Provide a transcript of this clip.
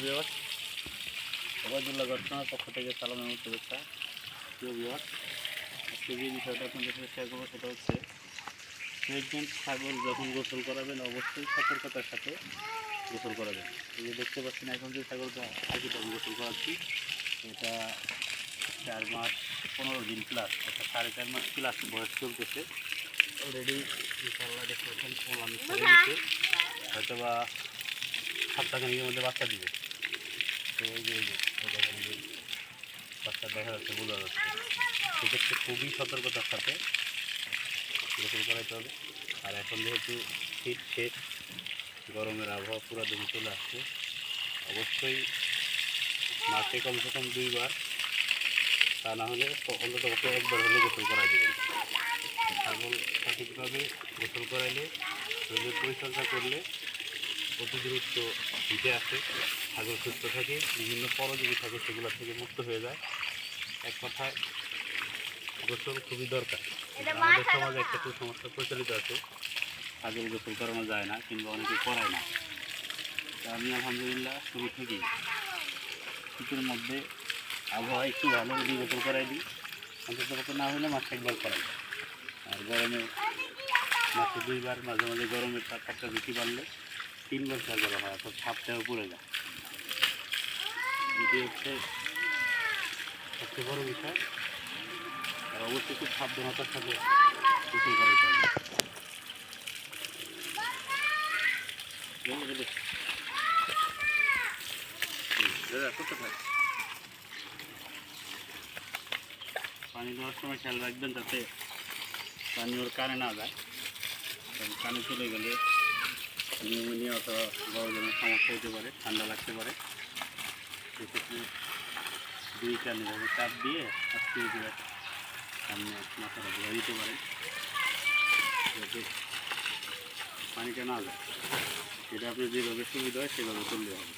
Viewers, Obaidullah গবেষণার পক্ষ থেকে সালাম এবং শুভেচ্ছা। প্রিয় ভিউয়ার্স, আজকে যে বিষয়টা আপনাদের সাথে শেয়ার করবো সেটা হচ্ছে প্রেগনেন্ট ছাগল যখন গোসল করাবেন অবশ্যই সতর্কতার সাথে গোসল করাবেন। এই যে দেখতে পাচ্ছেন এখন যে ছাগলটা আগে আমি গোসল করাচ্ছি, এটা 4 মাস 15 দিন প্লাস, অর্থাৎ 4.5 মাস প্লাস বয়স চলতেছে। অলরেডি ইনশাআল্লাহ দেখতে পাচ্ছেন আমি ছেড়ে দিচ্ছে, হয়তো বা সপ্তাহখানেকের মধ্যে বাচ্চা দিবে। তো এই যে বাচ্চা দেখা যাচ্ছে, বোঝা যাচ্ছে। সেক্ষেত্রে খুবই সতর্কতার সাথে গোসল করাইতে হবে। আর এখন যেহেতু শীত শেষ, গরমের আবহাওয়া পুরো দিকে চলে আসছে, অবশ্যই মাসে কমসে কম 2 বার, তা না হলে অন্তত পক্ষে 1 বার হলে গোসল করাই দেবেন। ছাগল সঠিকভাবে গোসল করাইলে, শরীরের পরিচর্যা করলে অতি দ্রুত হিটে আসে, ছাগল সুস্থ থাকে, বিভিন্ন পরজীবী থাকে সেগুলো থেকে মুক্ত হয়ে যায়। এক কথায় গোসল খুবই দরকার। আমাদের সমাজে একটা কুসংস্কার প্রচলিত আছে, ছাগল গোসল করানো যায় না কিংবা অনেকে করায় না। তা আমি আলহামদুলিল্লাহ শুরু থেকেই শীতের মধ্যে আবহাওয়া একটু ভালো যদি গোসল করাই দিই, অন্তত পক্ষে না হলে মাসে 1 বার করাই। আর গরমে মাসে 2 বার, মাঝে মাঝে গরমের তাপমাত্রা বেশি বাড়লে 3 বার 4 বার হয়, অর্থাৎ 7টাও পড়ে যায়। এটি হচ্ছে সবচেয়ে বড় বিষয়। আর অবশ্যই খুব সাবধানতার সাথে গোসল করাইতে হবে। পানি দেওয়ার সময় খেয়াল রাখবেন যাতে পানি ওর কানে না যায়, কারণ কানে চলে গেলে নিউমোনিয়া অথবা গরমের সমস্যা হতে পারে, ঠান্ডা লাগতে পারে। সেক্ষেত্রে 2 কানে ভাবে চাপ দিয়ে আস্তে করে সামনে মাথাটা ধরে দিতে পারেন যাতে পানিটা না যায়। সেটা আপনি যেভাবে সুবিধা হয় সেভাবে করলে হবে।